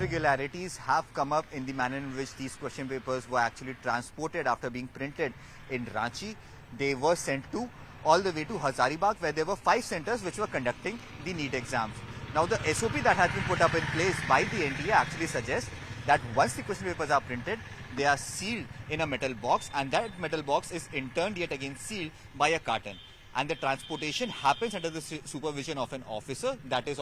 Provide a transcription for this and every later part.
irregularities have come up in the manner in which these question papers were actually transported after being printed in Ranchi. They were sent to all the way to Hazaribagh, where there were 5 centers which were conducting the NEET exams. Now the SOP that has been put up in place by the NTA actually suggests that once the question papers are printed, they are sealed in a metal box, and that metal box is in turn yet again sealed by a carton. And the transportation happens under the supervision of an officer that is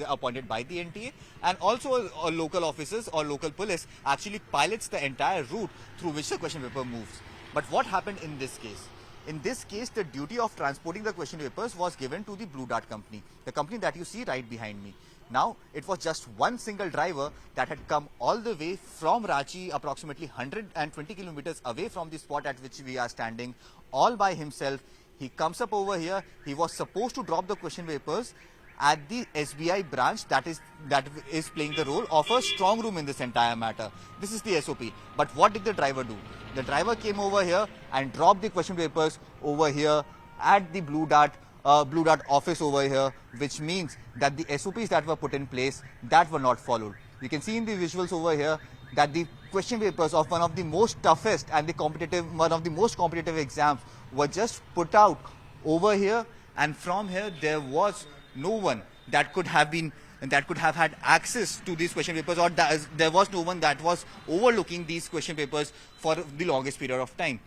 appointed by the NTA, and also local officers or local police actually pilots the entire route through which the question paper moves. But what happened in this case? In this case, the duty of transporting the question papers was given to the Blue Dart company, the company that you see right behind me. Now, it was just one single driver that had come all the way from Ranchi, approximately 120 kilometers away from the spot at which we are standing, all by himself. He comes up over here. He was supposed to drop the question papers at the SBI branch that is playing the role of a strong room in this entire matter. This is the SOP. But what did the driver do? The driver came over here and dropped the question papers over here at the Blue Dart office over here, which means that the SOPs that were put in place that were not followed. You can see in the visuals over here that the question papers of one of the most toughest and one of the most competitive exams were just put out over here, and from here there was no one that could have had access to these question papers, or there was no one that was overlooking these question papers for the longest period of time.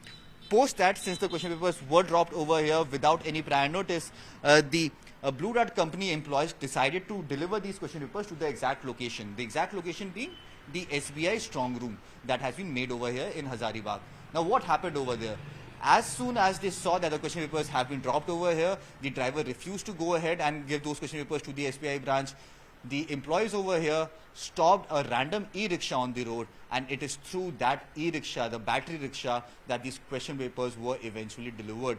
Post that, since the question papers were dropped over here without any prior notice, the Blue Dart company employees decided to deliver these question papers to the exact location. The exact location being the SBI strong room that has been made over here in Hazaribagh. Now what happened over there? As soon as they saw that the question papers have been dropped over here, the driver refused to go ahead and give those question papers to the SBI branch. The employees over here stopped a random e-rickshaw on the road, and it is through that e-rickshaw, the battery rickshaw, that these question papers were eventually delivered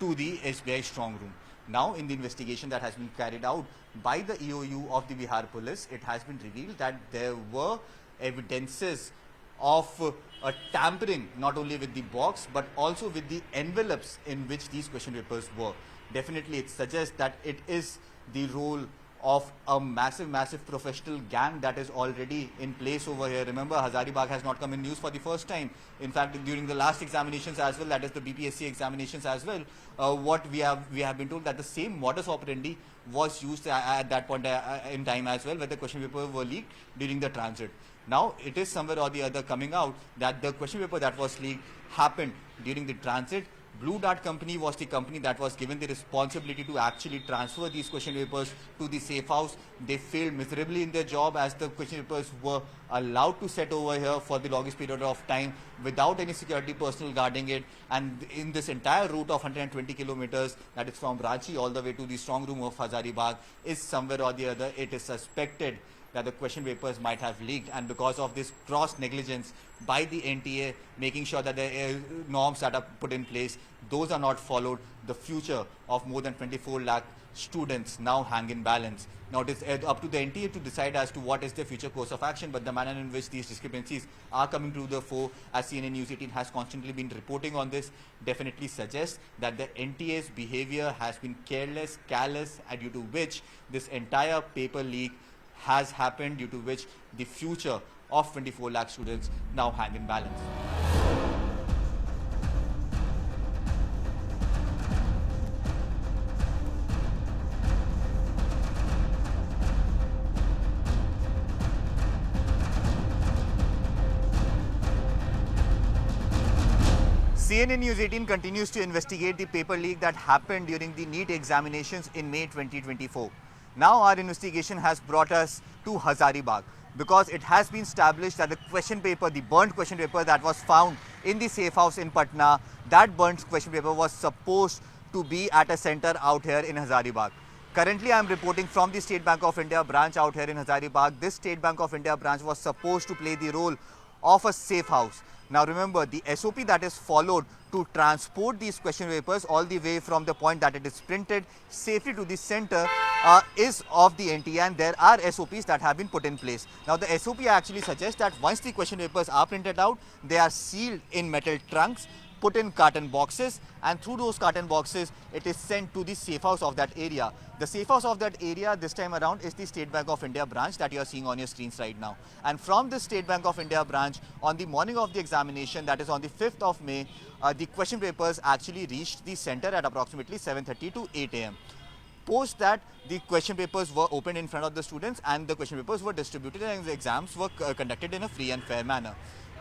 to the SBI strong room. Now, in the investigation that has been carried out by the EOU of the Bihar Police, it has been revealed that there were evidences of a tampering not only with the box but also with the envelopes in which these question papers were. Definitely, it suggests that it is the role of a massive professional gang that is already in place over here. Remember, Hazaribagh has not come in news for the first time. In fact, during the last examinations as well, that is the BPSC examinations as well, what we have been told that the same modus operandi was used at that point in time as well, where the question papers were leaked during the transit. Now, it is somewhere or the other coming out that the question paper that was leaked happened during the transit. Blue Dart company was the company that was given the responsibility to actually transfer these question papers to the safe house. They failed miserably in their job, as the question papers were allowed to set over here for the longest period of time without any security personnel guarding it. And in this entire route of 120 kilometers, that is from Ranchi all the way to the strong room of Hazaribagh, is somewhere or the other, it is suspected that the question papers might have leaked, and because of this gross negligence by the NTA, making sure that the norms that are put in place, those are not followed, the future of more than 24 lakh students now hang in balance. Now it is up to the NTA to decide as to what is the future course of action, but the manner in which these discrepancies are coming to the fore, as CNN News 18 has constantly been reporting on this, definitely suggests that the NTA's behavior has been careless, callous, and due to which this entire paper leak has happened, due to which the future of 24 lakh students now hang in balance. CNN News 18 continues to investigate the paper leak that happened during the NEET examinations in May 2024. Now our investigation has brought us to Hazaribagh, because it has been established that the question paper, the burnt question paper that was found in the safe house in Patna, that burnt question paper was supposed to be at a center out here in Hazaribagh. Currently, I am reporting from the State Bank of India branch out here in Hazaribagh. This State Bank of India branch was supposed to play the role of a safe house. Now remember, the SOP that is followed to transport these question papers all the way from the point that it is printed safely to the center is of the NTA, and there are SOPs that have been put in place. Now the SOP actually suggests that once the question papers are printed out, they are sealed in metal trunks put in carton boxes, and through those carton boxes it is sent to the safe house of that area. The safe house of that area this time around is the State Bank of India branch that you are seeing on your screens right now. And from the State Bank of India branch, on the morning of the examination, that is on the 5th of May, the question papers actually reached the center at approximately 7:30 to 8 a.m. Post that, the question papers were opened in front of the students and the question papers were distributed and the exams were conducted in a free and fair manner.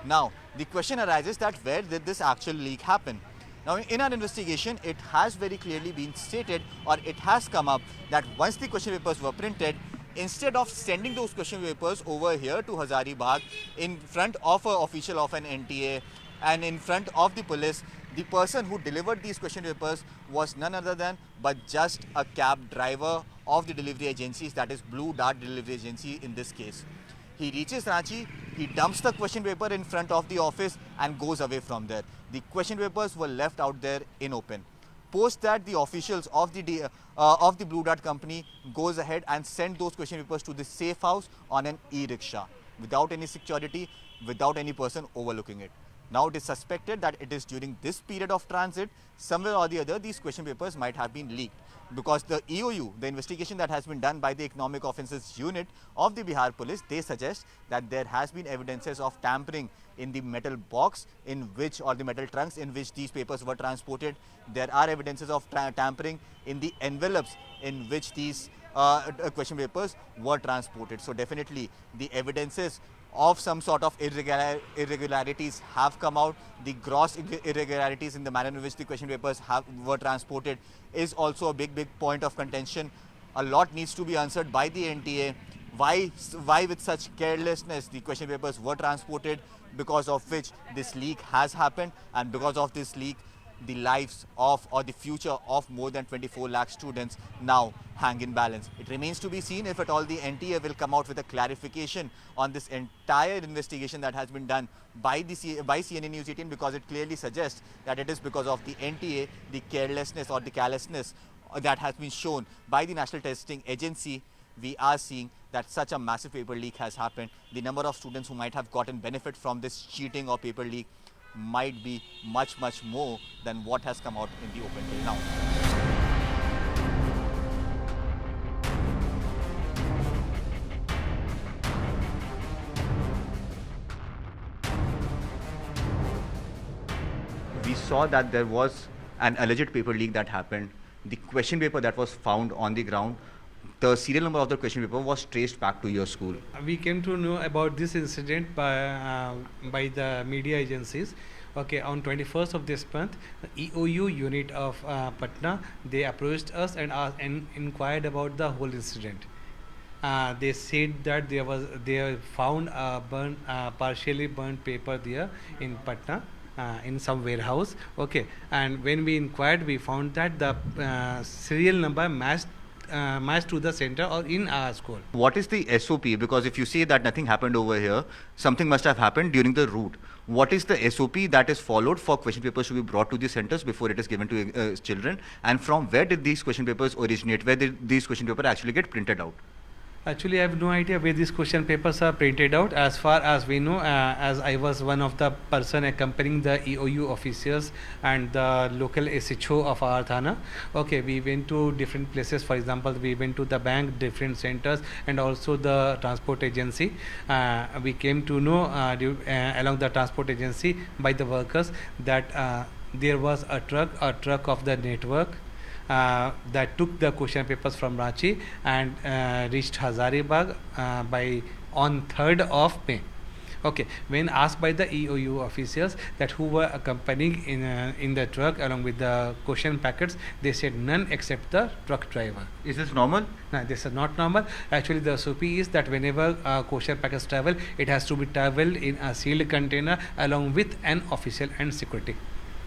Now, the question arises that where did this actual leak happen? Now, in our investigation, it has very clearly been stated, or it has come up, that once the question papers were printed, instead of sending those question papers over here to Hazaribagh in front of an official of an NTA and in front of the police, the person who delivered these question papers was none other than but just a cab driver of the delivery agencies, that is Blue Dart Delivery Agency in this case. He reaches Ranchi, he dumps the question paper in front of the office and goes away from there. The question papers were left out there in open. Post that, the officials of the Blue Dart company goes ahead and send those question papers to the safe house on an e-rickshaw without any security, without any person overlooking it. Now it is suspected that it is during this period of transit, somewhere or the other, these question papers might have been leaked, because the EOU, the investigation that has been done by the Economic Offences Unit of the Bihar Police, they suggest that there has been evidences of tampering in the metal box in which, or the metal trunks in which these papers were transported. There are evidences of tampering in the envelopes in which these question papers were transported. So definitely the evidences of some sort of irregularities have come out. The gross irregularities in the manner in which the question papers were transported is also a big point of contention. A lot needs to be answered by the NTA. Why with such carelessness the question papers were transported, because of which this leak has happened, and because of this leak the lives of, or the future of, more than 24 lakh students now hang in balance. It remains to be seen if at all the NTA will come out with a clarification on this entire investigation that has been done by CNN News 18, because it clearly suggests that it is because of the NTA, the carelessness or the callousness that has been shown by the National Testing Agency. We are seeing that such a massive paper leak has happened. The number of students who might have gotten benefit from this cheating or paper leak might be much more than what has come out in the open till now. We saw that there was an alleged paper leak that happened. The question paper that was found on the ground, the serial number of the question paper was traced back to your school. We came to know about this incident by the media agencies. Okay, on 21st of this month, the EOU unit of Patna, they approached us and inquired about the whole incident. They said that they found a partially burnt paper there in Patna. In some warehouse. Okay, and when we inquired, we found that the serial number matched to the center or in our school. What is the SOP? Because if you say that nothing happened over here, something must have happened during the route. What is the SOP that is followed for question papers to be brought to the centers before it is given to children? And from where did these question papers originate? Where did these question papers actually get printed out? Actually, I have no idea where these question papers are printed out. As far as we know, as I was one of the person accompanying the EOU officers and the local SHO of our Thana. Okay, we went to different places. For example, we went to the bank, different centers, and also the transport agency. We came to know along the transport agency by the workers that there was a truck of the network that took the question papers from Ranchi and reached Hazaribagh on 3rd of May. Okay, when asked by the EOU officials that who were accompanying in the truck along with the question packets, they said none except the truck driver. Is this normal? No, this is not normal. Actually, the SOP is that whenever question packets travel, it has to be traveled in a sealed container along with an official and security.